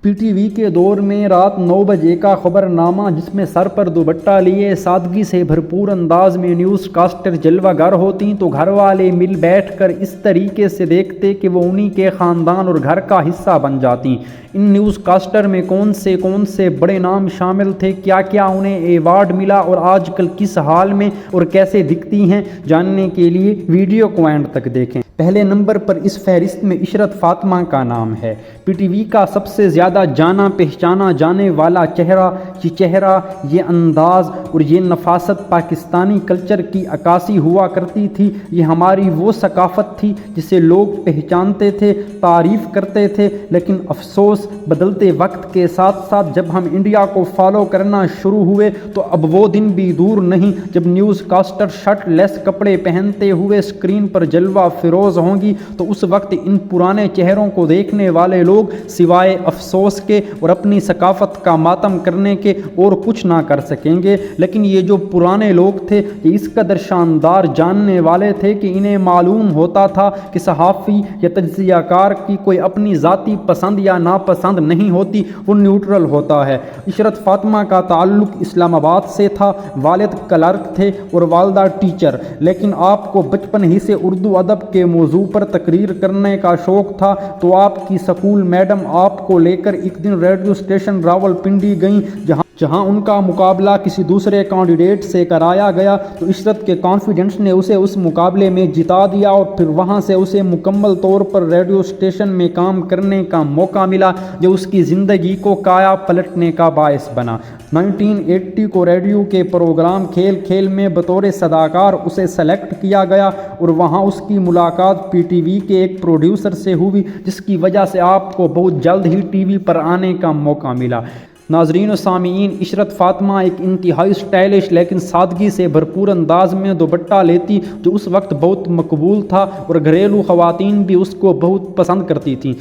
P T V کے دور میں رات 9 بجے کا خبر نامہ، جس میں سر پر دوپٹہ لیے سادگی سے بھرپور انداز میں نیوز کاسٹر جلوہ گر ہوتی تو گھر والے مل بیٹھ کر اس طریقے سے دیکھتے کہ وہ انہی کے خاندان اور گھر کا حصہ بن جاتی۔ ان نیوز کاسٹر میں کون سے بڑے نام شامل تھے، کیا کیا انہیں ایوارڈ ملا اور آج کل کس حال میں اور کیسے دکھتی ہیں، جاننے کے لیے ویڈیو کو اینڈ تک دیکھیں۔ پہلے نمبر پر اس فہرست میں عشرت فاطمہ کا نام ہے۔ پی ٹی وی کا سب سے زیادہ جانا پہچانا جانے والا چہرہ، یہ انداز اور یہ نفاست پاکستانی کلچر کی عکاسی ہوا کرتی تھی۔ یہ ہماری وہ ثقافت تھی جسے لوگ پہچانتے تھے، تعریف کرتے تھے، لیکن افسوس بدلتے وقت کے ساتھ ساتھ جب ہم انڈیا کو فالو کرنا شروع ہوئے تو اب وہ دن بھی دور نہیں جب نیوز کاسٹر شرٹ لیس کپڑے پہنتے ہوئے اسکرین پر جلوہ فروز ہوں گی، تو اس وقت ان پرانے چہروں کو دیکھنے والے لوگ سوائے افسوس کے اور اپنی ثقافت کا ماتم کرنے کے اور کچھ نہ کر سکیں گے۔ لیکن یہ جو پرانے لوگ تھے یہ اس قدر شاندار جاننے والے تھے کہ انہیں معلوم ہوتا تھا کہ صحافی یا تجزیہ کار کی کوئی اپنی ذاتی پسند یا ناپسند نہیں ہوتی، وہ نیوٹرل ہوتا ہے۔ عشرت فاطمہ کا تعلق اسلام آباد سے تھا، والد کلرک تھے اور والدہ ٹیچر، لیکن آپ کو بچپن ہی سے اردو ادب کے موضوع پر تقریر کرنے کا شوق تھا، تو آپ کی سکول میڈم آپ کو لے کر ایک دن ریڈیو اسٹیشن راولپنڈی گئیں، جہاں ان کا مقابلہ کسی دوسرے کینڈیڈیٹ سے کرایا گیا، تو عشرت کے کانفیڈنس نے اسے اس مقابلے میں جتا دیا اور پھر وہاں سے اسے مکمل طور پر ریڈیو اسٹیشن میں کام کرنے کا موقع ملا، جو اس کی زندگی کو کایا پلٹنے کا باعث بنا۔ 1980 کو ریڈیو کے پروگرام کھیل کھیل میں بطور صداکار اسے سلیکٹ کیا گیا اور وہاں اس کی ملاقات پی ٹی وی کے ایک پروڈیوسر سے ہوئی، جس کی وجہ سے آپ کو بہت جلد ہی ٹی وی پر آنے کا موقع ملا۔ ناظرین و سامعین، عشرت فاطمہ ایک انتہائی اسٹائلش لیکن سادگی سے بھرپور انداز میں دوپٹہ لیتی، جو اس وقت بہت مقبول تھا اور گھریلو خواتین بھی اس کو بہت پسند کرتی تھیں۔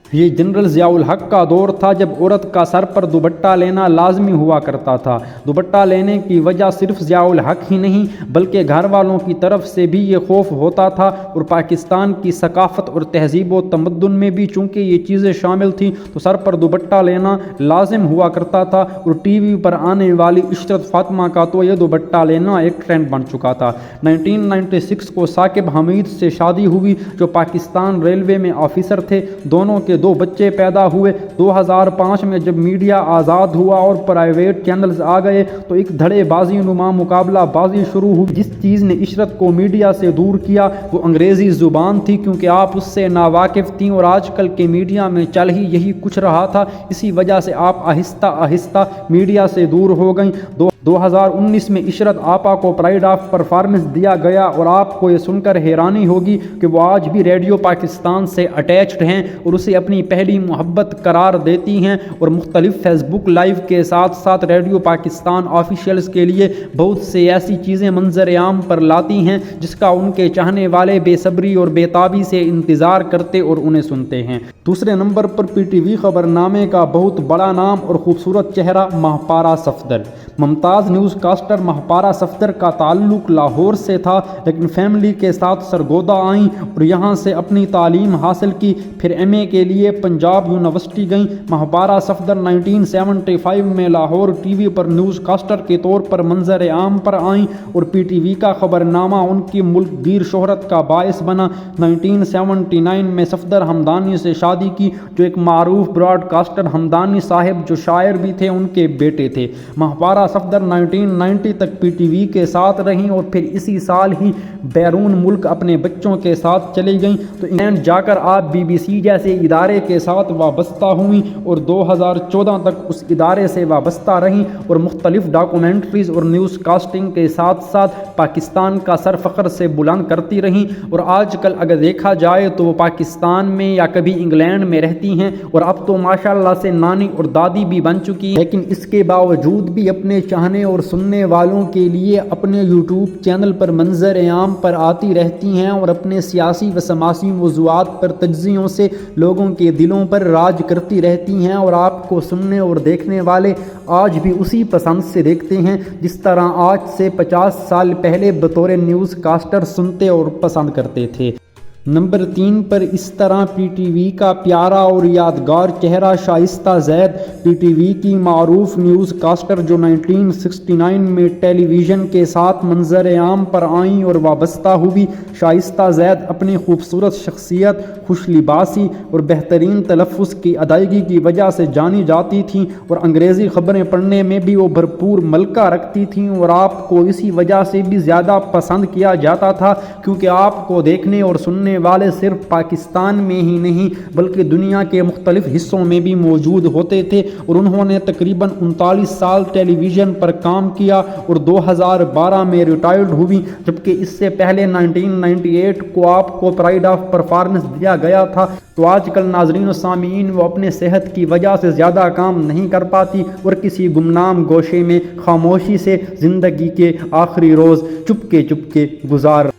یہ جنرل ضیاء الحق کا دور تھا جب عورت کا سر پر دوپٹہ لینا لازمی ہوا کرتا تھا۔ دوپٹہ لینے کی وجہ صرف ضیاء الحق ہی نہیں بلکہ گھر والوں کی طرف سے بھی یہ خوف ہوتا تھا، اور پاکستان کی ثقافت اور تہذیب و تمدن میں بھی چونکہ یہ چیزیں شامل تھیں تو سر پر دوپٹہ لینا لازم ہوا کرتا تھا، اور ٹی وی پر آنے والی عشرت فاطمہ کا تو یہ دوپٹہ لینا ایک ٹرینڈ بن چکا تھا۔ 1996 کو ثاقب حمید سے شادی ہوئی، جو پاکستان ریلوے میں آفیسر تھے۔ دونوں کے 2 بچے پیدا ہوئے۔ 2005 میں جب میڈیا آزاد ہوا اور پرائیویٹ چینلز آ گئے تو ایک دھڑے بازی نما مقابلہ بازی شروع ہوئی۔ جس چیز نے عشرت کو میڈیا سے دور کیا وہ انگریزی زبان تھی، کیونکہ آپ اس سے ناواقف تھیں اور آج کل کے میڈیا میں چل ہی یہی کچھ رہا تھا۔ اسی وجہ سے آپ آہستہ آہستہ میڈیا سے دور ہو گئیں۔ 2019 میں عشرت آپا کو پرائڈ آف پرفارمنس دیا گیا، اور آپ کو یہ سن کر حیرانی ہوگی کہ وہ آج بھی ریڈیو پاکستان سے اٹیچڈ ہیں اور اسے اپنی پہلی محبت قرار دیتی ہیں، اور مختلف فیس بک لائیو کے ساتھ ساتھ ریڈیو پاکستان آفیشیلز کے لیے بہت سے ایسی چیزیں منظر عام پر لاتی ہیں جس کا ان کے چاہنے والے بے صبری اور بے تابی سے انتظار کرتے اور انہیں سنتے ہیں۔ دوسرے نمبر پر پی ٹی وی خبر نامے کا بہت بڑا نام اور خوبصورت چہرہ ماہپارہ صفدر۔ ممتاز نیوز کاسٹر ماہپارہ صفدر کا تعلق لاہور سے تھا، لیکن فیملی کے ساتھ سرگودا آئیں اور یہاں سے اپنی تعلیم حاصل کی، پھر ایم اے کے لیے پنجاب یونیورسٹی گئیں۔ ماہپارہ صفدر 1975 میں لاہور ٹی وی پر نیوز کاسٹر کے طور پر منظر عام پر آئیں اور پی ٹی وی کا خبر نامہ ان کی ملک گیر شہرت کا باعث بنا۔ 1979 میں صفدر ہمدانی سے شادی کی، جو ایک معروف براڈ کاسٹر ہمدانی صاحب جو شاعر بھی تھے ان کے بیٹے تھے۔ ماہپارہ صفدر 1990 تک پی ٹی وی کے ساتھ رہیں اور پھر اسی سال ہی بیرون ملک اپنے بچوں کے ساتھ چلی گئیں، تو انگلینڈ جا کر آپ بی بی سی جیسے ادارے کے ساتھ وابستہ ہوئیں اور 2014 تک اس ادارے سے وابستہ رہیں اور مختلف ڈاکومنٹریز اور نیوز کاسٹنگ کے ساتھ ساتھ پاکستان کا سر فخر سے بلند کرتی رہیں، اور آج کل اگر دیکھا جائے تو وہ پاکستان میں یا کبھی انگلینڈ میں رہتی ہیں، اور اب تو ماشاءاللہ سے نانی اور دادی بھی بن چکی ہیں، لیکن اس کے باوجود بھی اپنے چاہنے اور سننے والوں کے لیے اپنے یوٹیوب چینل پر منظر عام پر آتی رہتی ہیں اور اپنے سیاسی و سماجی موضوعات پر تجزیوں سے لوگوں کے دلوں پر راج کرتی رہتی ہیں، اور آپ کو سننے اور دیکھنے والے آج بھی اسی پسند سے دیکھتے ہیں جس طرح آج سے 50 سال پہلے بطور نیوز کاسٹر سنتے اور پسند کرتے تھے۔ نمبر 3 پر اس طرح پی ٹی وی کا پیارا اور یادگار چہرہ شائستہ زید، پی ٹی وی کی معروف نیوز کاسٹر جو 1969 میں ٹیلی ویژن کے ساتھ منظر عام پر آئیں اور وابستہ ہوئی۔ شائستہ زید اپنی خوبصورت شخصیت، خوش لباسی اور بہترین تلفظ کی ادائیگی کی وجہ سے جانی جاتی تھیں اور انگریزی خبریں پڑھنے میں بھی وہ بھرپور ملکہ رکھتی تھیں، اور آپ کو اسی وجہ سے بھی زیادہ پسند کیا جاتا تھا کیونکہ آپ کو دیکھنے اور سننے والے صرف پاکستان میں ہی نہیں بلکہ دنیا کے مختلف حصوں میں بھی موجود ہوتے تھے، اور انہوں نے تقریباً 39 سال ٹیلی ویژن پر کام کیا اور 2012 میں ریٹائرڈ ہوئی، جبکہ اس سے پہلے 1998 کو آپ کو پرائڈ آف پرفارمنس دیا گیا تھا۔ تو آج کل ناظرین و سامعین وہ اپنے صحت کی وجہ سے زیادہ کام نہیں کر پاتی اور کسی گمنام گوشے میں خاموشی سے زندگی کے آخری روز چپکے گزار